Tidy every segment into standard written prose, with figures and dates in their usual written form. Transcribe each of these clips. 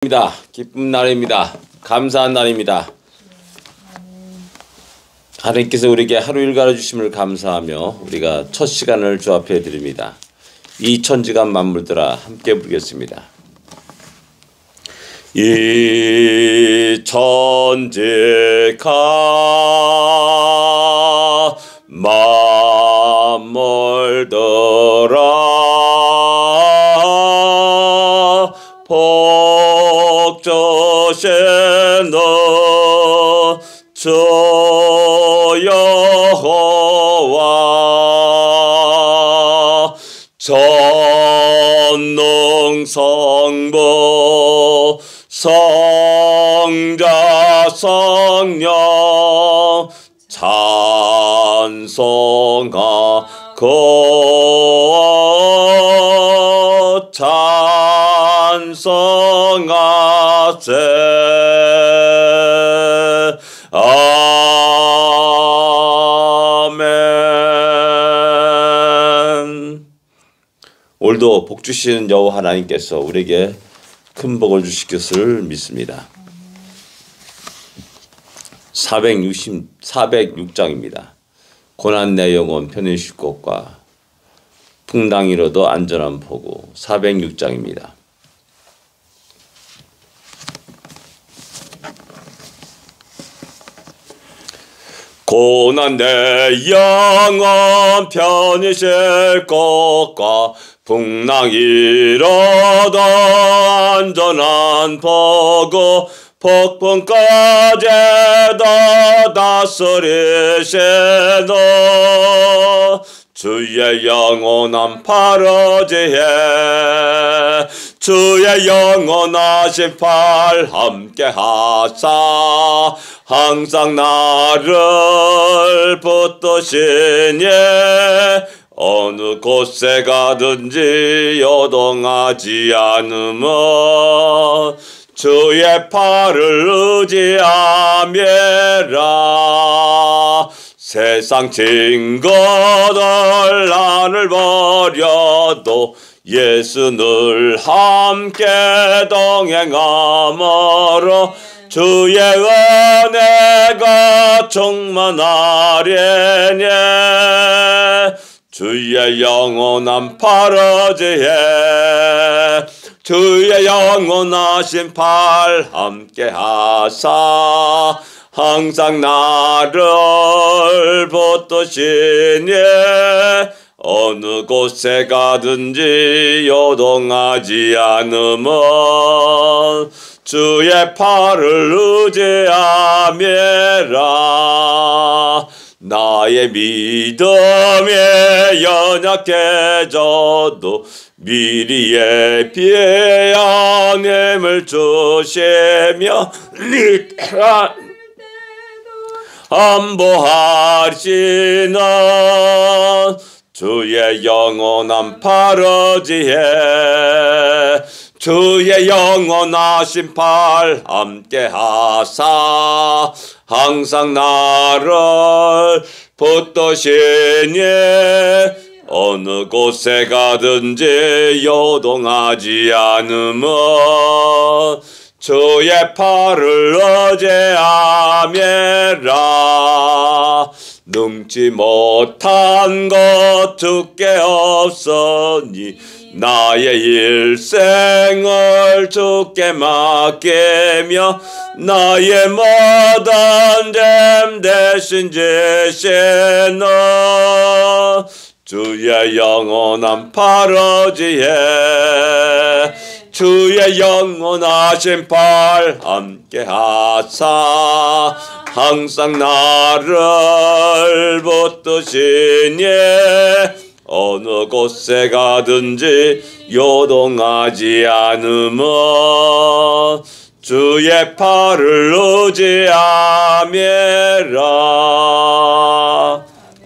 입니다. 기쁜 날입니다. 감사한 날입니다. 하나님께서 우리에게 하루 일과를 주심을 감사하며 우리가 첫 시간을 주 앞에 드립니다. 이 천지간 만물들아 함께 부르겠습니다. 이 천지가 만물들아 복주신 주 여호와 전능성부 성자 성령 찬송하고 찬송하세. 아멘. 오늘도 복 주시는 여호와 하나님께서 우리에게 큰 복을 주실 것을 믿습니다. 406장입니다. 고난 내 영혼 편히 쉴 곳과 풍랑이로도 안전한 포구. 406장입니다. 고난 내 영혼 편히 쉴 곳과 풍랑이로도 안전한 포구. 폭풍까지도 다스리시노 주의 영원한 팔어지에 주의 영원하신 팔 함께 하사 항상 나를 붙드시니 어느 곳에 가든지 요동하지 않으면 주의 팔을 의지하며라. 세상 친구들 나를 버려도 예수 늘 함께 동행하므로 주의 은혜가 충만하려니 주의 영원한 팔어지에 주의 영원하신 팔 함께 하사 항상 나를 붙드시니 어느 곳에 가든지 요동하지 않으면 주의 팔을 의지하며라. 나의 믿음이 연약해져도 미리 예비의 하나님을 주시며 안보하시는 주의 영원한 팔어지에 주의 영원하신 팔 함께 하사 항상 나를 붙드시니 어느 곳에 가든지 요동하지 않으면 주의 팔을 의지하며라. 능지 못한 것 주께 없으니 나의 일생을 주께 맡기며 나의 모든 짐 대신 지시는 주의 영원한 팔어지에 주의 영원하신 팔 함께 하사 항상 나를 붙드시니 어느 곳에 가든지 요동하지 않으면 주의 팔을 의지하며라.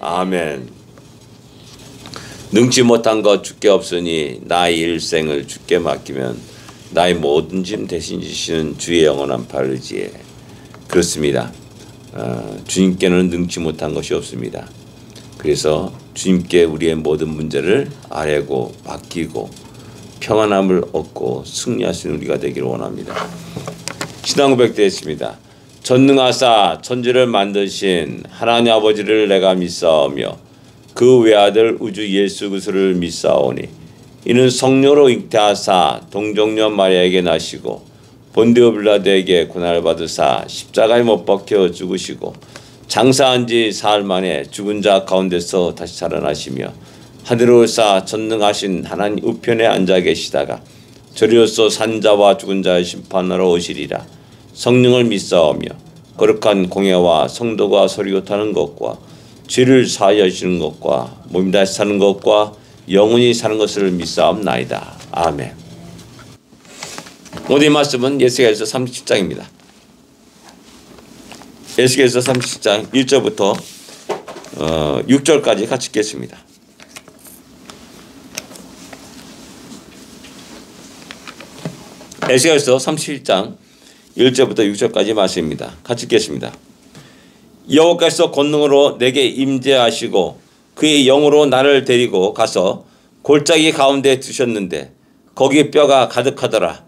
아멘. 능치 못한 것 주께 없으니 나의 일생을 주께 맡기면 나의 모든 짐 대신 지시는 주의 영원한 팔 의지에. 그렇습니다. 주님께는 능치 못한 것이 없습니다. 그래서 주님께 우리의 모든 문제를 아뢰고 맡기고 평안함을 얻고 승리하시는 우리가 되기를 원합니다. 신앙 고백되었습니다. 전능하사 천지를 만드신 하나님 아버지를 내가 믿사오며 그 외아들 우주 예수 그리스도를 믿사오니 이는 성령으로 잉태하사 동정녀 마리아에게 나시고 본디오 빌라도에게 고난을 받으사 십자가에 못 박혀 죽으시고 장사한 지 사흘 만에 죽은 자 가운데서 다시 살아나시며 하늘에 올사 전능하신 하나님 우편에 앉아 계시다가 저리로서 산자와 죽은 자의 심판하러 오시리라. 성령을 믿사오며 거룩한 공예와 성도가 서리고 타는 것과 죄를 사하시는 것과 몸이 다시 사는 것과 영원히 사는 것을 믿사옵나이다. 아멘. 오늘의 말씀은 에스겔서 37장입니다. 에스겔서 37장 1절부터 6절까지 같이 읽겠습니다. 에스겔서 37장 1절부터 6절까지 말씀입니다. 같이 읽겠습니다. 여호와께서 권능으로 내게 임재하시고 그의 영으로 나를 데리고 가서 골짜기 가운데 두셨는데 거기 뼈가 가득하더라.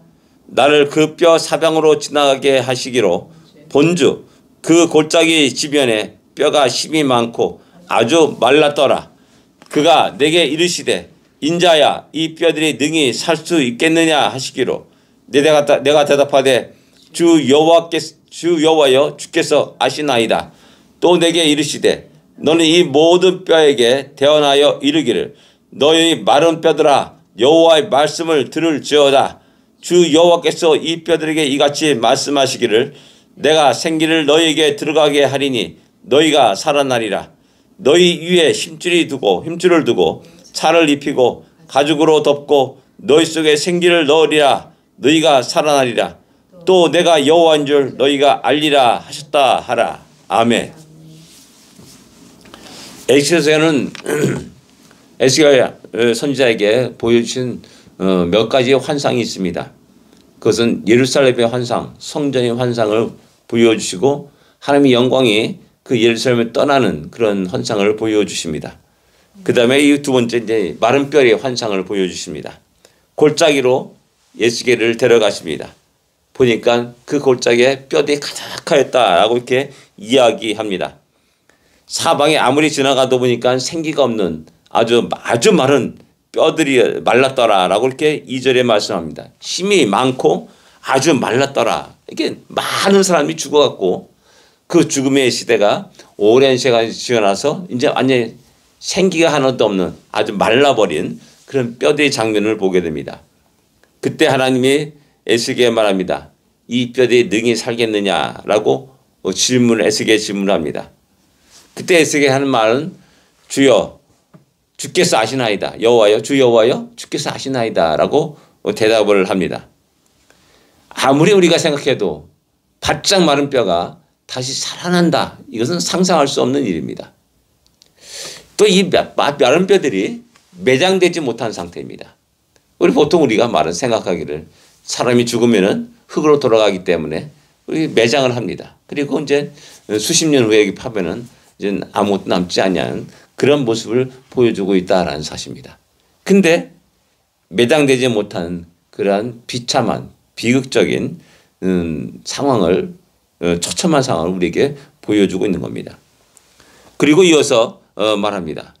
나를 그 뼈 사방으로 지나가게 하시기로 본즉 그 골짜기 주변에 뼈가 심이 많고 아주 말랐더라. 그가 내게 이르시되 인자야 이 뼈들이 능히 살 수 있겠느냐 하시기로 내가 대답하되 주 여호와여 주께서 아시나이다. 또 내게 이르시되 너는 이 모든 뼈에게 대언하여 이르기를 너희 마른 뼈들아 여호와의 말씀을 들을지어다. 주 여호와께서 이 뼈들에게 이같이 말씀하시기를 내가 생기를 너희에게 들어가게 하리니 너희가 살아나리라. 너희 위에 힘줄을 두고 차를 입히고 가죽으로 덮고 너희 속에 생기를 넣으리라. 너희가 살아나리라. 또 내가 여호와인 줄 너희가 알리라 하셨다 하라. 아멘. 에스겔서에는 에스겔 선지자에게 보여주신 몇 가지의 환상이 있습니다. 그것은 예루살렘의 환상, 성전의 환상을 보여주시고 하나님의 영광이 그 예루살렘을 떠나는 그런 환상을 보여주십니다. 그 다음에 이 두 번째 이제 마른 뼈의 환상을 보여주십니다. 골짜기로 에스겔을 데려가십니다. 보니까 그 골짜기에 뼈들이 가득하였다라고 이렇게 이야기합니다. 사방에 아무리 지나가도 보니까 생기가 없는 아주 마른 뼈들이 말랐더라라고 이렇게 2절에 말씀합니다. 힘이 많고 아주 말랐더라. 이게 많은 사람이 죽어갖고 그 죽음의 시대가 오랜 시간이 지나서 이제 완전히 생기가 하나도 없는 아주 말라버린 그런 뼈들의 장면을 보게 됩니다. 그때 하나님이 에스겔에게 말합니다. 이 뼈들이 능히 살겠느냐라고 에스겔에게 질문합니다. 그때 에스겔이 하는 말은 주여 주께서 아시나이다. 여호와여 주 여호와여 주께서 아시나이다라고 대답을 합니다. 아무리 우리가 생각해도 바짝 마른 뼈가 다시 살아난다. 이것은 상상할 수 없는 일입니다. 또 이 마른 뼈들이 매장되지 못한 상태입니다. 보통 우리가 생각하기를 사람이 죽으면은 흙으로 돌아가기 때문에 우리 매장을 합니다. 그리고 이제 수십 년 후에 파면은 이제 아무것도 남지 않냐는 그런 모습을 보여주고 있다라는 사실입니다. 근데 매장되지 못한 그러한 비참한 비극적인 상황을 처참한 상황을 우리에게 보여주고 있는 겁니다. 그리고 이어서 말합니다.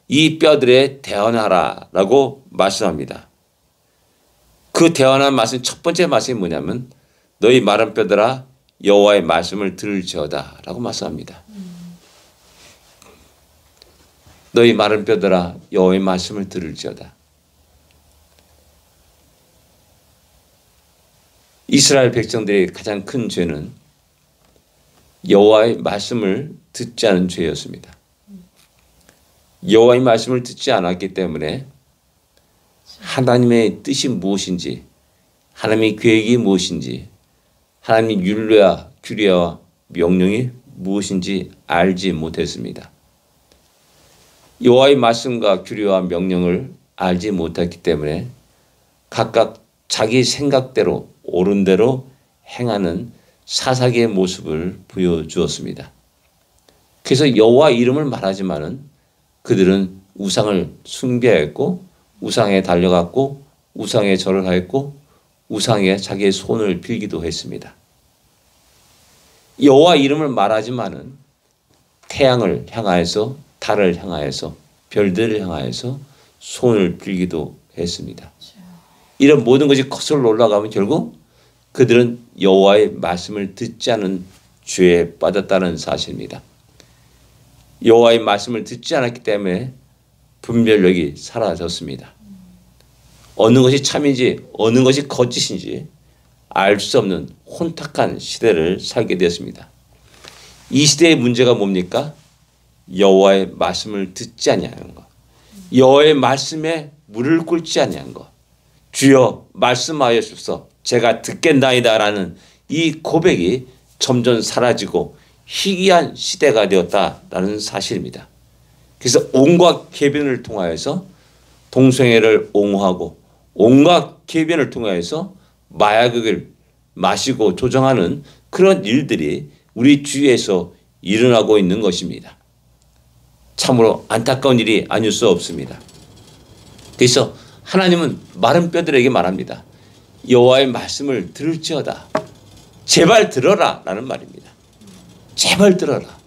이 뼈들에 대언하라라고 말씀합니다. 그 대언한 말씀 첫 번째 말씀이 뭐냐면 너희 마른 뼈들아 여호와의 말씀을 들을지어다라고 말씀합니다. 너희 마른 뼈들아 여호와의 말씀을 들을지어다. 이스라엘 백성들의 가장 큰 죄는 여호와의 말씀을 듣지 않은 죄였습니다. 여호와의 말씀을 듣지 않았기 때문에 하나님의 뜻이 무엇인지, 하나님의 계획이 무엇인지, 하나님의 율례와 규례와 명령이 무엇인지 알지 못했습니다. 여호와의 말씀과 규례와 명령을 알지 못했기 때문에 각각 자기 생각대로 옳은 대로 행하는 사사기의 모습을 보여주었습니다. 그래서 여호와 이름을 말하지만은 그들은 우상을 숭배했고 우상에 달려갔고 우상에 절을 하였고 우상에 자기의 손을 빌기도 했습니다. 여호와 이름을 말하지만은 태양을 향하여서 달을 향하여서 별들을 향하여서 손을 빌기도 했습니다. 이런 모든 것이 거슬러 올라가면 결국 그들은 여호와의 말씀을 듣지 않은 죄에 빠졌다는 사실입니다. 여호와의 말씀을 듣지 않았기 때문에 분별력이 사라졌습니다. 어느 것이 참인지 어느 것이 거짓인지 알 수 없는 혼탁한 시대를 살게 되었습니다. 이 시대의 문제가 뭡니까? 여호와의 말씀을 듣지 아니하는 것, 여호와의 말씀에 무를 꿇지 아니한 것, 주여 말씀하여주소서 제가 듣겠나이다라는 이 고백이 점점 사라지고 희귀한 시대가 되었다라는 사실입니다. 그래서 온갖 계변을 통하여서 동성애를 옹호하고 온갖 계변을 통하여서 마약을 마시고 조정하는 그런 일들이 우리 주위에서 일어나고 있는 것입니다. 참으로 안타까운 일이 아닐 수 없습니다. 그래서 하나님은 마른 뼈들에게 말합니다. 여호와의 말씀을 들을지어다. 제발 들어라 라는 말입니다. 제발 들어라.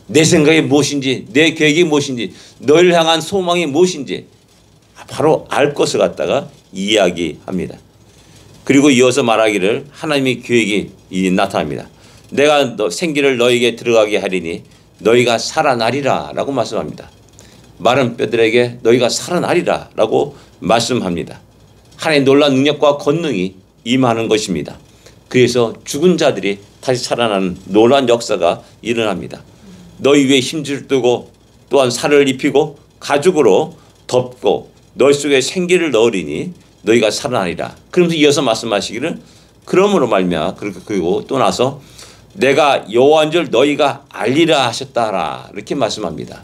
내 생각이 무엇인지 내 계획이 무엇인지 너희를 향한 소망이 무엇인지 바로 알 것을 갖다가 이야기합니다. 그리고 이어서 말하기를 하나님의 계획이 나타납니다. 내가 생기를 너희에게 들어가게 하리니 너희가 살아나리라 라고 말씀합니다. 마른 뼈들에게 너희가 살아나리라 라고 말씀합니다. 하나님의 놀라운 능력과 권능이 임하는 것입니다. 그래서 죽은 자들이 다시 살아나는 놀라운 역사가 일어납니다. 너희 위에 힘줄 뜨고 또한 살을 입히고 가죽으로 덮고 너희 속에 생기를 넣으리니 너희가 살아나리라. 그러면서 이어서 말씀하시기를 그러므로 말미암아 그리고 또 나서 내가 여호와인 줄 너희가 알리라 하셨다라 이렇게 말씀합니다.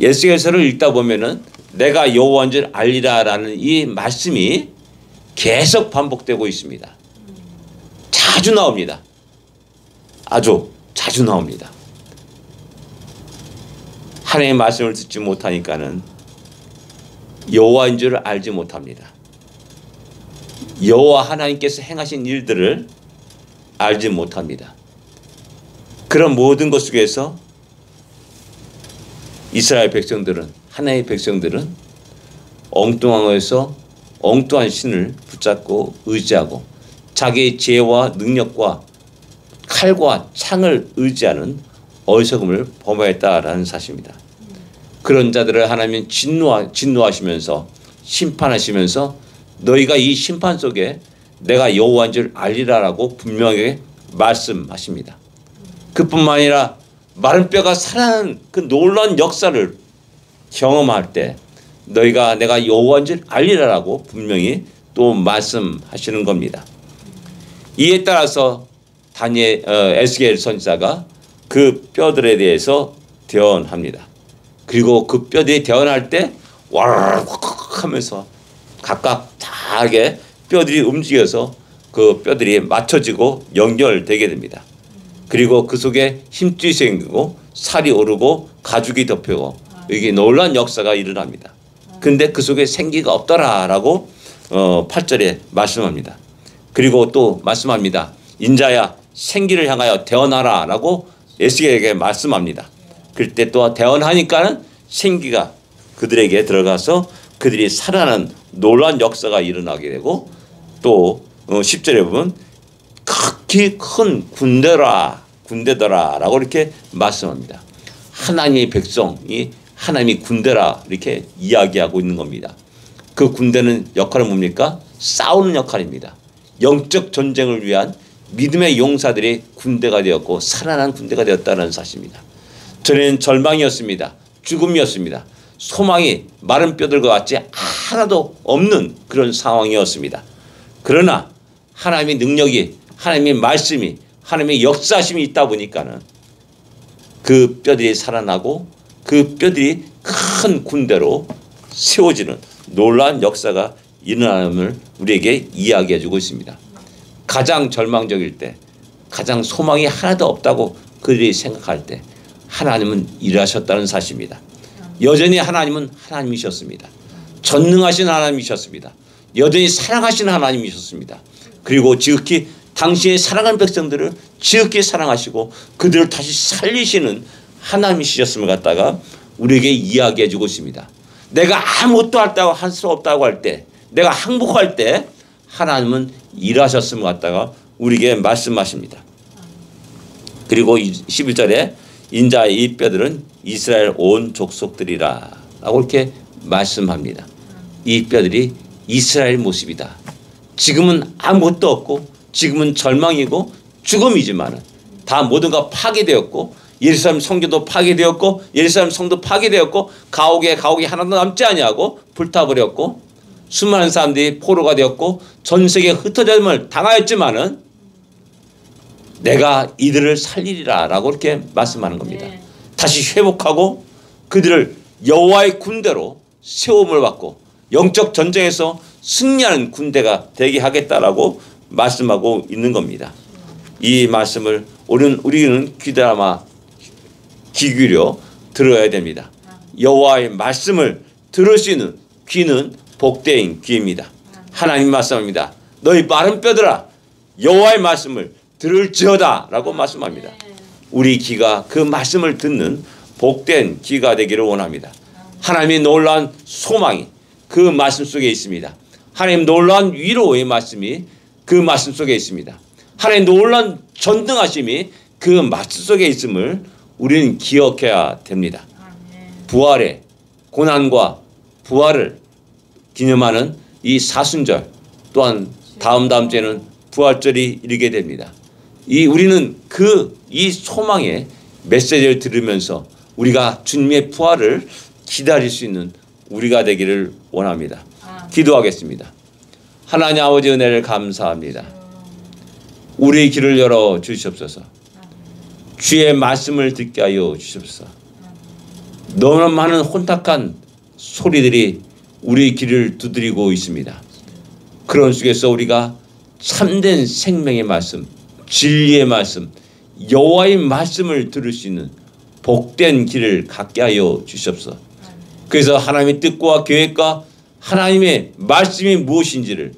에스겔서를 읽다 보면은 내가 여호와인 줄 알리라라는 이 말씀이 계속 반복되고 있습니다. 자주 나옵니다. 아주 자주 나옵니다. 하나님의 말씀을 듣지 못하니까는 여호와인 줄 알지 못합니다. 여호와 하나님께서 행하신 일들을 알지 못합니다. 그런 모든 것 속에서 이스라엘 백성들은 하나님의 백성들은 엉뚱한 신을 붙잡고 의지하고 자기의 지혜와 능력과 칼과 창을 의지하는 어리석음을 범하였다라는 사실입니다. 그런 자들을 하나님은 진노하시면서 심판하시면서 너희가 이 심판 속에 내가 여호와인 줄 알리라라고 분명하게 말씀하십니다. 그뿐만 아니라 마른 뼈가 살아나는 그 놀라운 역사를 경험할 때 너희가 내가 여호와인 줄 알리라라고 분명히 또 말씀하시는 겁니다. 이에 따라서 에스겔 선지자가 그 뼈들에 대해서 대언합니다. 그리고 그 뼈들이 대언할 때 와르르 하면서 각각 다르게 뼈들이 움직여서 그 뼈들이 맞춰지고 연결되게 됩니다. 그리고 그 속에 힘줄이 생기고 살이 오르고 가죽이 덮이고 이게 놀라운 역사가 일어납니다. 근데 그 속에 생기가 없더라라고 8절에 말씀합니다. 그리고 또 말씀합니다. 인자야 생기를 향하여 대언하라라고 에스겔에게 말씀합니다. 그때 또 대언하니까는 생기가 그들에게 들어가서 그들이 살아나는 놀라운 역사가 일어나게 되고 또 10절에 보면 극히 큰 군대더라라고 이렇게 말씀합니다. 하나님의 백성이 하나님의 군대라 이렇게 이야기하고 있는 겁니다. 그 군대는 역할은 뭡니까? 싸우는 역할입니다. 영적 전쟁을 위한 믿음의 용사들이 군대가 되었고 살아난 군대가 되었다는 사실입니다. 전에는 절망이었습니다. 죽음이었습니다. 소망이 마른 뼈들과 같이 하나도 없는 그런 상황이었습니다. 그러나 하나님의 능력이 하나님의 말씀이 하나님의 역사심이 있다 보니까는 그 뼈들이 살아나고 그 뼈들이 큰 군대로 세워지는 놀라운 역사가 일어남을 우리에게 이야기해 주고 있습니다. 가장 절망적일 때 가장 소망이 하나도 없다고 그들이 생각할 때 하나님은 일하셨다는 사실입니다. 여전히 하나님은 하나님이셨습니다. 전능하신 하나님이셨습니다. 여전히 사랑하시는 하나님이셨습니다. 그리고 지극히 당신의 사랑하는 백성들을 지극히 사랑하시고 그들을 다시 살리시는 하나님이셨음을 갖다가 우리에게 이야기해 주고 있습니다. 내가 아무것도 할 수 없다고 할 때, 내가 항복할 때 하나님은 일하셨음을 갖다가 우리에게 말씀하십니다. 그리고 11절에 인자의 이 뼈들은 이스라엘 온 족속들이라 라고 이렇게 말씀합니다. 이 뼈들이 이스라엘 모습이다. 지금은 아무것도 없고 지금은 절망이고 죽음이지만 다 모두가 파괴되었고 예루살렘 성전도 파괴되었고 예루살렘 성도 파괴되었고 가옥에 하나도 남지 아니하고 불타버렸고 수많은 사람들이 포로가 되었고 전 세계에 흩어짐을 당하였지만은 내가 이들을 살리리라 라고 이렇게 말씀하는 겁니다. 다시 회복하고 그들을 여호와의 군대로 세움을 받고 영적 전쟁에서 승리하는 군대가 되게 하겠다라고 말씀하고 있는 겁니다. 이 말씀을 우리는 귀 기울여 들어야 됩니다. 여호와의 말씀을 들을 수 있는 귀는 복된 귀입니다. 하나님 말씀합니다. 너희 마른 뼈들아 여호와의 말씀을 들을지어다 라고 말씀합니다. 우리 귀가 그 말씀을 듣는 복된 귀가 되기를 원합니다. 하나님의 놀라운 소망이 그 말씀 속에 있습니다. 하나님 놀라운 위로의 말씀이 그 말씀 속에 있습니다. 하나님 놀라운 전능하심이 그 말씀 속에 있음을 우리는 기억해야 됩니다. 부활의 고난과 부활을 기념하는 이 사순절 또한 다음 주에는 부활절이 이르게 됩니다. 우리는 이 소망의 메시지를 들으면서 우리가 주님의 부활을 기다릴 수 있는 우리가 되기를 원합니다. 기도하겠습니다. 하나님 아버지 은혜를 감사합니다. 우리의 귀를 열어 주시옵소서. 주의 말씀을 듣게 하여 주시옵소서. 너무나 많은 혼탁한 소리들이 우리의 귀를 두드리고 있습니다. 그런 속에서 우리가 참된 생명의 말씀, 진리의 말씀, 여호와의 말씀을 들을 수 있는 복된 길을 갖게 하여 주시옵소서. 그래서 하나님의 뜻과 계획과 하나님의 말씀이 무엇인지를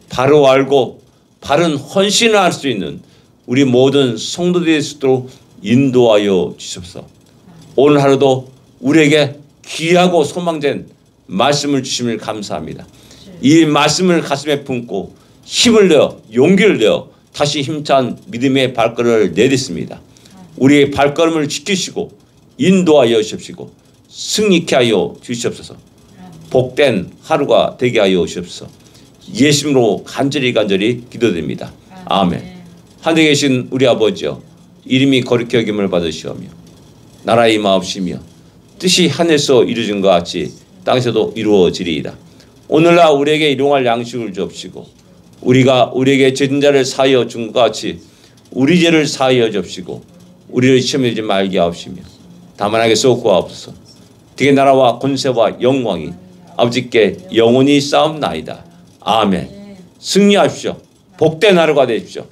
바로 알고 바른 헌신을 할 수 있는 우리 모든 성도들이 있도록 인도하여 주시옵소서. 오늘 하루도 우리에게 귀하고 소망된 말씀을 주심을 감사합니다. 이 말씀을 가슴에 품고 힘을 내어 용기를 내어 다시 힘찬 믿음의 발걸음을 내딛습니다. 우리의 발걸음을 지키시고 인도하여 주십시고 승리케 하여 주시옵소서. 복된 하루가 되게 하여 주시옵소서. 예수님으로 간절히 기도드립니다. 아멘. 하늘에 계신 우리 아버지여 이름이 거룩히 여김을 받으시오며 나라의 임하옵시며 뜻이 하늘에서 이루어진 것 같이 땅에서도 이루어지리이다. 오늘날 우리에게 일용할 양식을 주옵시고 우리가 우리에게 죄진 자를 사하여 준 것 같이 우리 죄를 사하여 주옵시고 우리를 시험에 들지 말게 하옵시며 다만 하게서 구하옵소서. 되게 나라와 권세와 영광이 아버지께 영원히 싸움나이다. 아멘. 승리하십시오. 복된 하루가 되십시오.